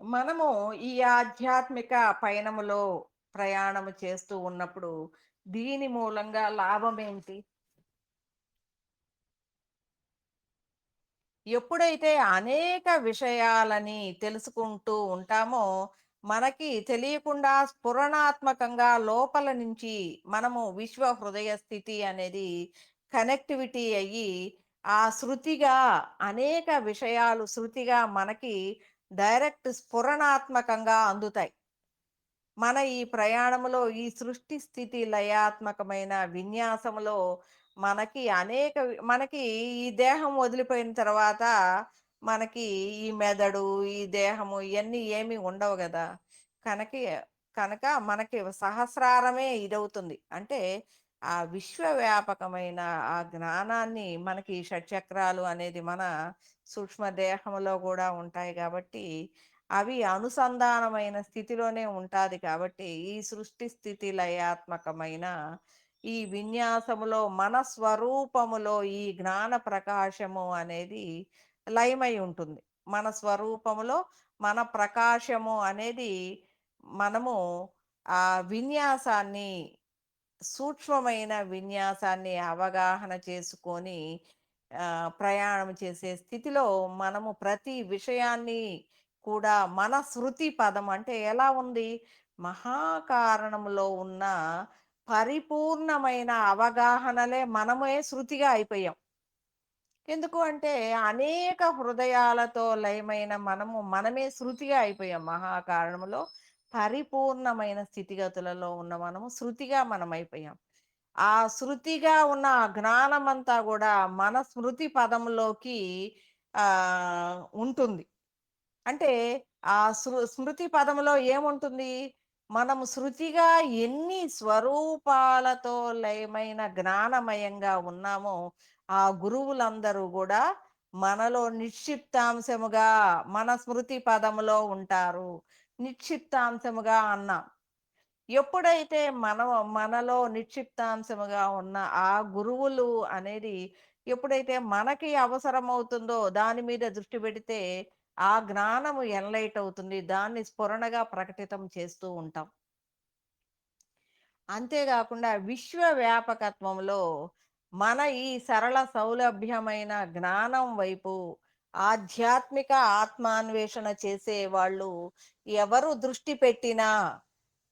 మనము ఈ ఆధ్యాత్మిక పయనములో ప్రయాణము చేస్తూ ఉన్నప్పుడు దీని మూలంగా లాభం ఏంటి? ఎప్పుడైతే అనేక విషయాలని తెలుసుకుంటూ ఉంటామో, మనకి తెలియకుండా స్ఫురణాత్మకంగా లోపల నుంచి మనము విశ్వ హృదయ స్థితి అనేది కనెక్టివిటీ అయ్యి, ఆ శృతిగా అనేక విషయాలు శృతిగా మనకి డైరెక్ట్ స్ఫురణాత్మకంగా అందుతాయి. మన ఈ ప్రయాణంలో ఈ సృష్టి స్థితి లయాత్మకమైన విన్యాసంలో మనకి ఈ దేహం వదిలిపోయిన తర్వాత మనకి ఈ మెదడు ఈ దేహము ఇవన్నీ ఏమీ ఉండవు కదా. కనుక కనుక మనకి సహస్రారమే ఇదవుతుంది అంటే ఆ విశ్వవ్యాపకమైన ఆ జ్ఞానాన్ని మనకి షట్చక్రాలు అనేది మన సూక్ష్మ దేహంలో కూడా ఉంటాయి కాబట్టి అవి అనుసంధానమైన స్థితిలోనే ఉంటాది కాబట్టి, ఈ సృష్టి స్థితి లయాత్మకమైన ఈ విన్యాసములో మన స్వరూపములో ఈ జ్ఞాన ప్రకాశము అనేది లయమై ఉంటుంది. మన స్వరూపములో మన ప్రకాశము అనేది మనము ఆ విన్యాసాన్ని సూక్ష్మమైన విన్యాసాన్ని అవగాహన చేసుకొని ప్రయాణం చేసే స్థితిలో మనము ప్రతి విషయాన్ని కూడా మన శృతి పదం అంటే ఎలా ఉంది? మహాకారణంలో ఉన్న పరిపూర్ణమైన అవగాహనలే మనమే శృతిగా అయిపోయాం. ఎందుకు అంటే అనేక హృదయాలతో లయమైన మనమే శృతిగా అయిపోయాం. మహాకారణంలో పరిపూర్ణమైన స్థితిగతులలో ఉన్న మనము శృతిగా అయిపోయాం. ఆ శృతిగా ఉన్న ఆ జ్ఞానమంతా గూడా మన స్మృతి పదంలోకి ఉంటుంది. అంటే ఆ స్మృతి పదంలో ఏముంటుంది? మనము శృతిగా ఎన్ని స్వరూపాలతో లయమైన జ్ఞానమయంగా ఉన్నామో, ఆ గురువులందరూ గూడా మనలో నిక్షిప్తాంశముగా మన స్మృతి పదములో ఉంటారు. నిక్షిప్తాంశముగా అన్నాం. ఎప్పుడైతే మనలో నిక్షిప్తాంశముగా ఉన్న ఆ గురువులు అనేది ఎప్పుడైతే మనకి అవసరమవుతుందో దాని మీద దృష్టి పెడితే ఆ జ్ఞానము ఎన్లైట్ అవుతుంది. దాన్ని స్ఫురణగా ప్రకటితం చేస్తూ ఉంటాం. అంతేగాకుండా విశ్వ వ్యాపకత్వంలో మన ఈ సరళ సౌలభ్యమైన జ్ఞానం వైపు ఆధ్యాత్మిక ఆత్మాన్వేషణ చేసే వాళ్ళు ఎవరు దృష్టి పెట్టినా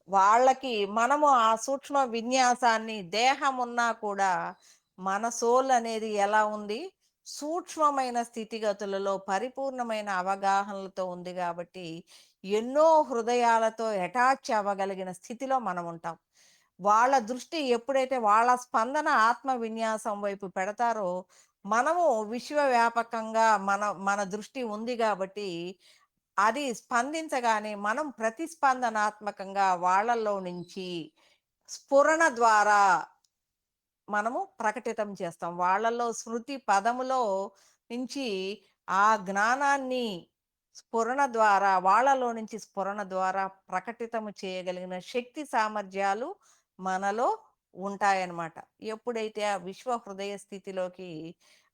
వాళ్ళకి మనము ఆ సూక్ష్మ విన్యాసాన్ని దేహం ఉన్నా కూడా మన సోల్ అనేది ఎలా ఉంది సూక్ష్మమైన స్థితిగతులలో పరిపూర్ణమైన అవగాహనలతో ఉంది కాబట్టి ఎన్నో హృదయాలతో అటాచ్ అవ్వగలిగిన స్థితిలో మనం ఉంటాం. వాళ్ళ దృష్టి ఎప్పుడైతే వాళ్ళ స్పందన ఆత్మ విన్యాసం వైపు పెడతారో మనము విశ్వవ్యాపకంగా మన దృష్టి ఉంది కాబట్టి అది స్పందించగానే మనం ప్రతిస్పందనాత్మకంగా వాళ్ళల్లో నుంచి స్ఫురణ ద్వారా మనము ప్రకటితం చేస్తాం. వాళ్ళలో స్మృతి పదములో నుంచి ఆ జ్ఞానాన్ని స్ఫురణ ద్వారా వాళ్ళలో నుంచి స్ఫురణ ద్వారా ప్రకటితము చేయగలిగిన శక్తి సామర్థ్యాలు మనలో ఉంటాయన్నమాట. ఎప్పుడైతే ఆ విశ్వ హృదయ స్థితిలోకి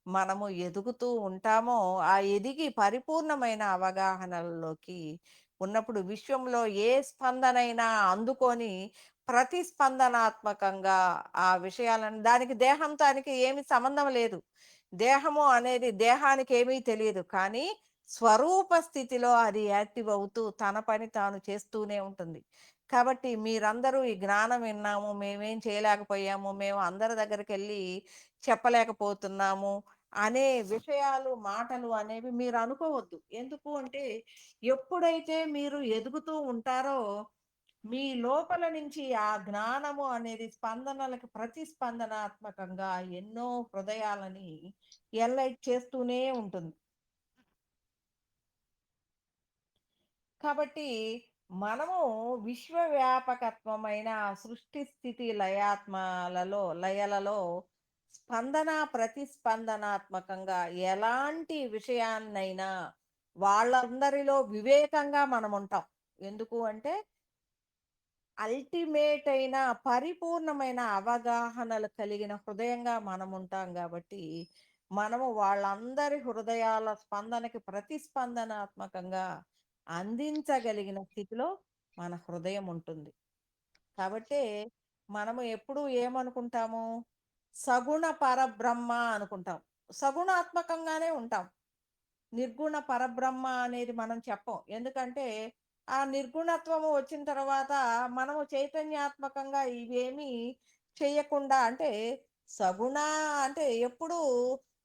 మనము ఎదుగుతూ ఉంటామో, ఆ ఎదిగి పరిపూర్ణమైన అవగాహనలోకి ఉన్నప్పుడు విశ్వంలో ఏ స్పందనైనా అందుకొని ప్రతిస్పందనాత్మకంగా ఆ విషయాలను దానికి దేహంతానికి ఏమి సంబంధం లేదు. దేహము అనేది దేహానికి ఏమీ తెలియదు. కానీ స్వరూప స్థితిలో అది యాక్టివ్ అవుతూ తన పని తాను చేస్తూనే ఉంటుంది. కాబట్టి మీరందరూ ఈ జ్ఞానం విన్నాము, మేమేం చేయలేకపోయాము, మేము అందరి దగ్గరికెళ్ళి చెప్పలేకపోతున్నాము అనే విషయాలు, మాటలు అనేవి మీరు అనుకోవద్దు. ఎందుకు అంటే ఎప్పుడైతే మీరు ఎదుగుతూ ఉంటారో మీ లోపల నుంచి ఆ జ్ఞానము అనేది స్పందనలకు ప్రతిస్పందనాత్మకంగా ఎన్నో హృదయాలని ఎన్లైట్ చేస్తూనే ఉంటుంది. కాబట్టి మనము విశ్వవ్యాపకత్వమైన ఆ సృష్టి స్థితి లయలలో స్పందన ప్రతిస్పందనాత్మకంగా ఎలాంటి విషయాన్నైనా వాళ్ళందరిలో వివేకంగా మనం ఉంటాం. ఎందుకు అంటే అల్టిమేట్ అయిన పరిపూర్ణమైన అవగాహనలు కలిగిన హృదయంగా మనం ఉంటాం కాబట్టి మనము వాళ్ళందరి హృదయాల స్పందనకి ప్రతిస్పందనాత్మకంగా అందించగలిగిన స్థితిలో మన హృదయం ఉంటుంది. కాబట్టే మనము ఎప్పుడూ ఏమనుకుంటాము? సగుణ పరబ్రహ్మ అనుకుంటాం. సగుణాత్మకంగానే ఉంటాం. నిర్గుణ పరబ్రహ్మ అనేది మనం చెప్పం. ఎందుకంటే, ఆ నిర్గుణత్వము వచ్చిన తర్వాత మనము చైతన్యాత్మకంగా ఇవేమీ చెయ్యకుండా అంటే, సగుణ అంటే ఎప్పుడూ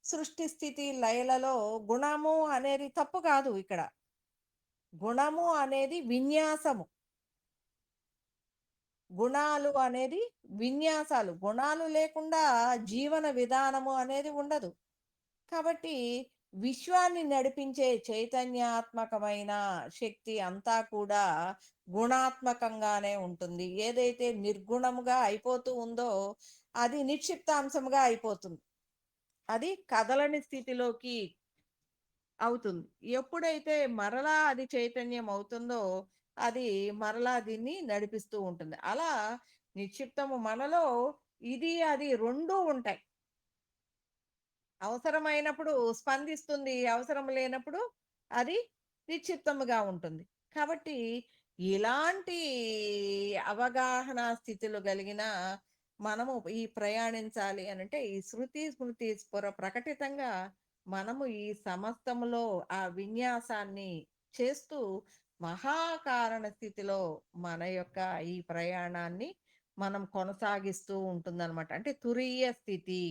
సృష్టి, స్థితి, లయలలో గుణము అనేది తప్పు కాదు ఇక్కడ. గుణము అనేది విన్యాసము. గుణాలు అనేది విన్యాసాలు. గుణాలు లేకుండా జీవన విధానము అనేది ఉండదు. కాబట్టి విశ్వాన్ని నడిపించే చైతన్యాత్మకమైన శక్తి అంతా కూడా గుణాత్మకంగానే ఉంటుంది. ఏదైతే నిర్గుణముగా అయిపోతూ ఉందో అది నిక్షిప్తాంశముగా అయిపోతుంది. అది కదలని స్థితిలోకి అవుతుంది. ఎప్పుడైతే మరలా అది చైతన్యం అవుతుందో అది మరలా దీన్ని నడిపిస్తూ ఉంటుంది. అలా నిక్షిప్తము మనలో ఇది, అది 2 ఉంటాయి. అవసరమైనప్పుడు స్పందిస్తుంది. అవసరం లేనప్పుడు అది నిశ్చిత్తముగా ఉంటుంది. కాబట్టి ఇలాంటి అవగాహన స్థితులు గలిగిన మనము ఈ ప్రయాణించాలి అనంటే ఈ శృతి, స్మృతి, స్ఫుర ప్రకటితంగా మనము ఈ సమస్తములో ఆ విన్యాసాన్ని చేస్తూ మహాకారణ స్థితిలో మన యొక్క ఈ ప్రయాణాన్ని మనం కొనసాగిస్తూ ఉంటుందనమాట. అంటే తురీయ స్థితి.